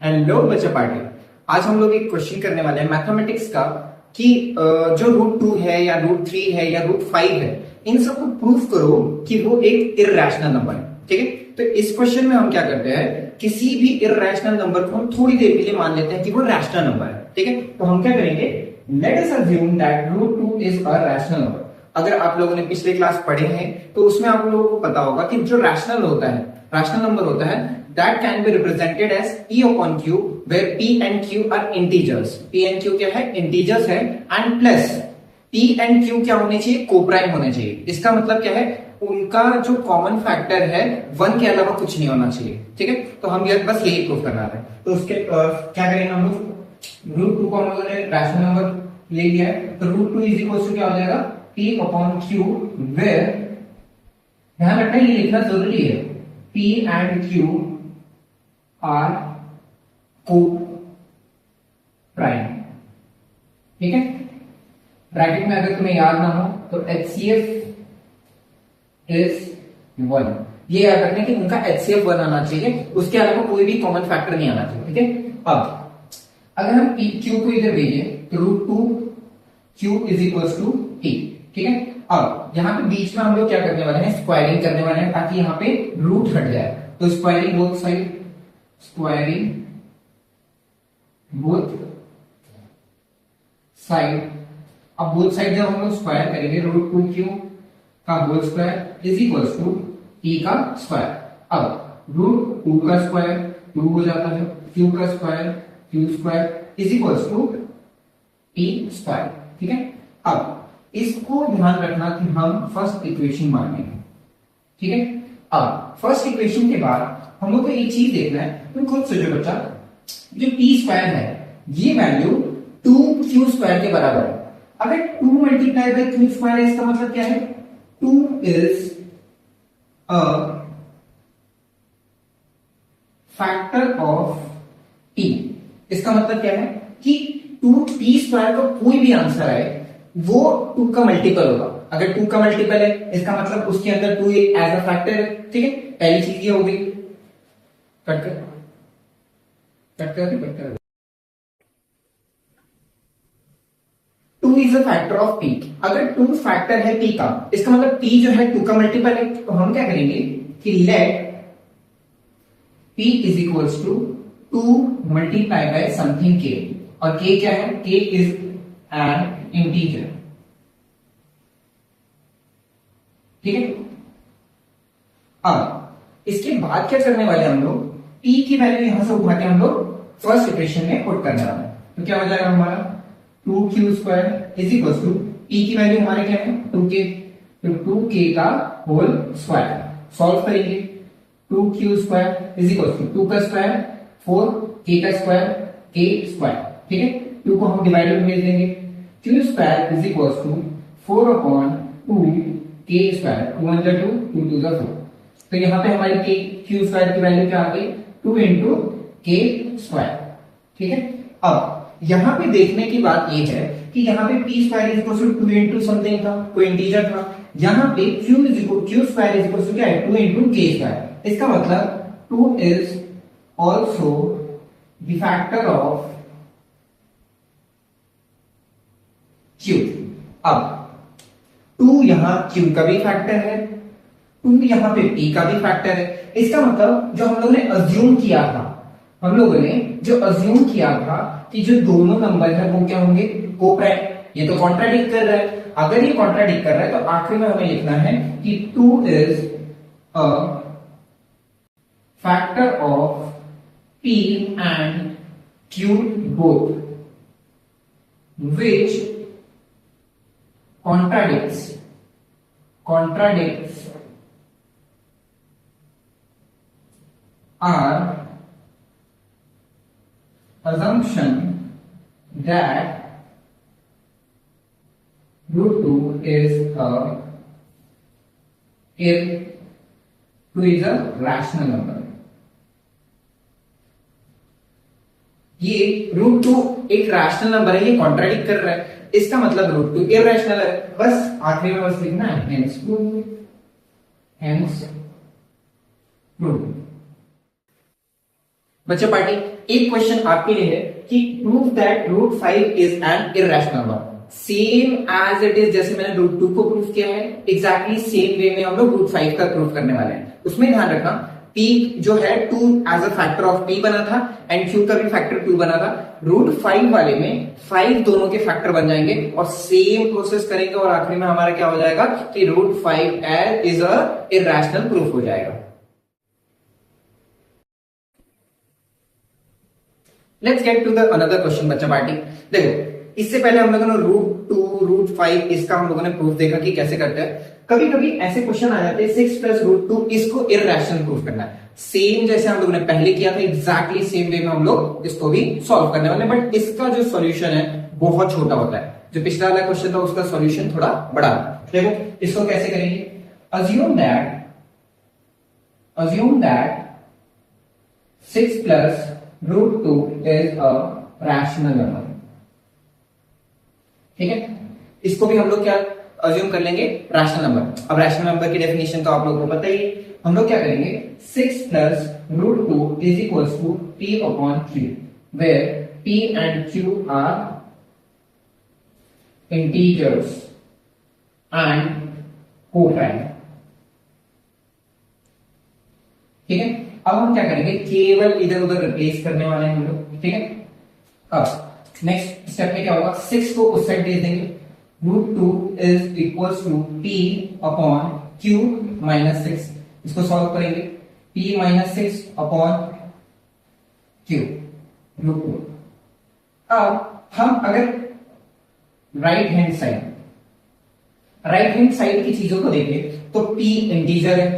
Hello बच्चा party. आज हम लोग एक क्वेश्चन करने वाले हैं मैथमेटिक्स का कि जो रूट 2 है या रूट 3 है या रूट 5 है, इन सबको प्रूफ करो कि वो एक इर्रेशनल नंबर है। ठीक है, तो इस क्वेश्चन में हम क्या करते हैं, किसी भी इर्रेशनल नंबर को हम थोड़ी देर के लिए मान लेते हैं कि वो रैशनल नंबर है। ठीक है, तो हम क्या करेंगे, let us assume that root 2 is a rational number. अगर आप लोगों ने पिछले क्लास पढ़े हैं तो उसमें आप लोगों को पता होगा कि जो रैशनल होता है, रैशनल नंबर होता है, that can be represented as p upon q where p and q are integers। p and q क्या है, integers है, and plus p and q क्या होने चाहिए, कोप्राइम होने चाहिए। इसका मतलब क्या है, उनका जो कॉमन फैक्टर है 1 के अलावा कुछ नहीं होना चाहिए। ठीक है, तो हम ये बस यही प्रूफ करना है। तो उसके क्या करेंगे हम लोग, रूट 2 को हम लोगों ने रैशनल नंबर ले लिया है, तो रूट 2 इज इक्वल टू क्या हो जाएगा, p अपॉन q वेयर, ध्यान रखना ये लिखना जरूरी है, p and q आर को प्राइम। ठीक है, ब्रैकेट में अगर तुम्हें याद ना हो तो HCF इज 1, ये याद रखने कि उनका HCF 1 आना चाहिए, उसके अलावा कोई भी कॉमन फैक्टर नहीं आना चाहिए। ठीक है, अब अगर हम Q को इधर भेजें तो root 2 Q is equal to T। ठीक है, अब यहाँ पे बीच में हम लोग क्या करने वाले हैं, स्क्वायरिंग करने वाले हैं ताकि यहाँ पे रूट हट जाए। तो squaring both side, squaring both side. अब बोथ साइड जब हम लोग स्क्वायर करेंगे, रूट 2q का whole square is equal to t का स्क्वायर। अब रूट 2 का स्क्वायर 2 हो जाता है, q का square q square is equal to t square. ठीक है, अब इसको ध्यान रखना कि हम फर्स्ट इक्वेशन मानेंगे। ठीक है, अब फर्स्ट इक्वेशन के बाद हम लोग को एक चीज देखना है, तुम खुद सोचो बच्चा, जो टी स्क्वायर है ये वैल्यू 2q स्क्वायर के बराबर है। अगर 2 मल्टीप्लाई बाय q स्क्वायर है, इसका मतलब क्या है, 2 is a factor of t। इसका मतलब क्या है कि 2t स्क्वायर का कोई भी आंसर है वो 2 का मल्टीपल होगा। अगर 2 का मल्टीपल है इसका मतलब उसके अंदर 2 एज अ फैक्टर है। ठीक है, पहली चीज ये हो गई। कट कर 2 is a factor of p। अगर 2 फैक्टर है p का, इसका मतलब p जो है 2 का मल्टीपल है। तो हम क्या करेंगे कि let p is equals to 2 multiply by something k, और k क्या है, k इज एन इंटीजर। ठीक है, अब इसके बाद क्या करने वाले हम लोग, p की वैल्यू यहां से उठा के हम लोग फर्स्ट इक्वेशन में पुट करने वाले हैं। तो क्या हो जाएगा हमारा 2q square is equal to, p की वैल्यू हमारे क्या है 2k, तो 2k का होल स्क्वायर। सॉल्व करेंगे, 2q square is equal to 2 का स्क्वायर 4, k का स्क्वायर k स्क्वायर। ठीक है, 2 को हम डिवाइडर में भेज देंगे, q square is equal to 4 upon 2 k square, 2 1 2 2 2 4। तो यहाँ पे हमारी q स्क्वायर की वैल्यू क्या आ गई, 2 इंटू k स्क्वायर। ठीक है, अब यहाँ पे देखने की बात ये है कि यहाँ पे p square is equal to 2 into something था, कोई इंटीजर था। यहाँ पे q square is equal to क्या है, 2 इंटू k स्क्वायर। इसका मतलब 2 is also the factor of q। अब 2 यहाँ q का भी फैक्टर है, 2 यहाँ पे p का भी फैक्टर है। इसका मतलब जो हम लोगों ने अज्यूम किया था, हम लोगों ने जो अज्यूम किया था कि जो दोनों नंबर है वो क्या होंगे, कोप्राइम। ये तो कॉन्ट्राडिक्ट कर रहा है। अगर ये कॉन्ट्राडिक्ट कर रहा है तो आखिर में हमें लिखना है कि 2 is a factor of p and q both which contradicts our assumption that root 2 is a rational number। ये रूट 2 एक रैशनल नंबर है, ये कॉन्ट्राडिक्ट कर रहा है, इसका मतलब रूट 2 इररेशनल है। बस आखिरी में बस लिखना है हेंस प्रूव। बच्चे पार्टी एक क्वेश्चन आपके लिए है कि prove that root 5 is an irrational number. Same as it is, जैसे मैंने रूट 2 को प्रूव किया है, एग्जैक्टली सेम वे में हम लोग रूट 5 का प्रूव करने वाले हैं। उसमें ध्यान रखना p जो है 2 as a factor of p बना था एंड q का भी फैक्टर 2 बना था। रूट 5 वाले में 5 दोनों के फैक्टर बन जाएंगे और सेम प्रोसेस करेंगे और आखिरी में हमारा क्या हो जाएगा कि root 5 is a irrational proof हो जाएगा। Let's get to the another question बच्चा पार्टी। देखो, इससे पहले हम लोगों ने रूट 2 रूट 5 इसका हम लोगों ने प्रूफ देखा कि कैसे करते हैं। कभी कभी ऐसे क्वेश्चन आ जाते हैं 6 प्लस रूट 2 इसको इररेशनल प्रूफ करना है। सेम जैसे हम लोगों ने पहले किया था, एग्जैक्टली सेम वे में हम लोग इसको भी सॉल्व करने वाले, बट इसका जो सॉल्यूशन है बहुत छोटा होता है। जो पिछला वाला क्वेश्चन था उसका सॉल्यूशन थोड़ा बड़ा है। देखो इसको कैसे करेंगे। Assume that 6 plus root 2 is a rational number. ठीक है, इसको भी हम लोग क्या अज्यूम कर लेंगे, रैशनल नंबर। अब रैशनल नंबर की डेफिनेशन तो आप लोगों को पता ही है। हम लोग क्या करेंगे, 6 plus root 2 is equals to p upon q, where p and q are integers and coprime. ठीक है, अब हम क्या करेंगे, केवल इधर उधर रिप्लेस करने वाले हैं हम लोग। ठीक है, अब नेक्स्ट स्टेप में क्या होगा, 6 को उस साइड दे देंगे, root 2 is equals to p upon q minus 6। इसको सॉल्व करेंगे, p minus 6 upon q root 2। अब हम अगर राइट हैंड साइड की चीजों को देखें तो p इंटीजर है,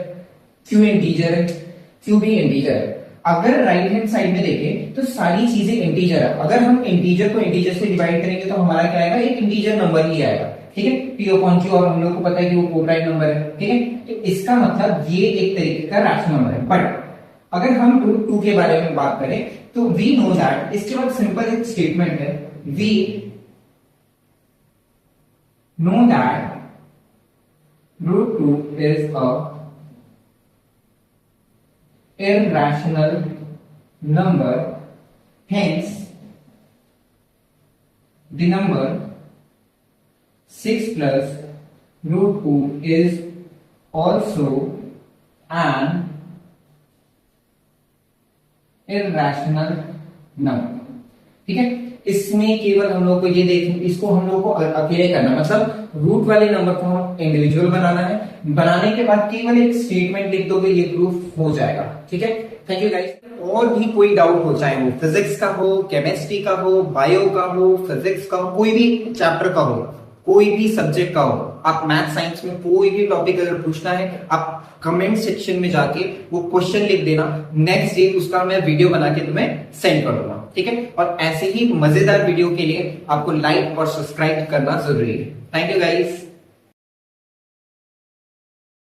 q इंटीजर है, q भी इंटीजर है। अगर राइट हैंड साइड में देखें तो सारी चीजें इंटीजर है। अगर हम इंटीजर को इंटीजर से डिवाइड करेंगे तो हमारा क्या आएगा, एक इंटीजर नंबर ही आएगा। ठीक है, p अपॉन q, और हम लोग को पता है कि वो कोप्राइम नंबर है। ठीक है, तो इसका मतलब ये एक तरीके का रैशनल नंबर है। बट अगर हम रूट 2 के बारे में बात करें तो वी नो दैट, इसके बाद सिंपल एक स्टेटमेंट है, we know that root 2 is a irrational number, hence the number 6 plus root 2 is also an irrational number। ठीक है, इसमें केवल हम लोग को ये देख, इसको हम लोग को अकेले करना, मतलब रूट वाले नंबर को हम इंडिविजुअल बनाना है। बनाने के बाद केवल एक स्टेटमेंट लिख दोगे, ये प्रूफ हो जाएगा। ठीक है, थैंक यू गाइस। और भी कोई डाउट हो, चाहे वो फिजिक्स का हो, केमिस्ट्री का हो, बायो का हो, फिजिक्स का हो, कोई भी चैप्टर का हो, कोई भी सब्जेक्ट का हो, आप मैथ साइंस में कोई भी टॉपिक अगर पूछना है, आप कमेंट सेक्शन में जाके वो क्वेश्चन लिख देना। नेक्स्ट डे उसका मैं वीडियो बना के तुम्हें सेंड कर दूंगा। ठीक है, और ऐसे ही मजेदार वीडियो के लिए आपको लाइक और सब्सक्राइब करना जरूरी है। Thank you guys.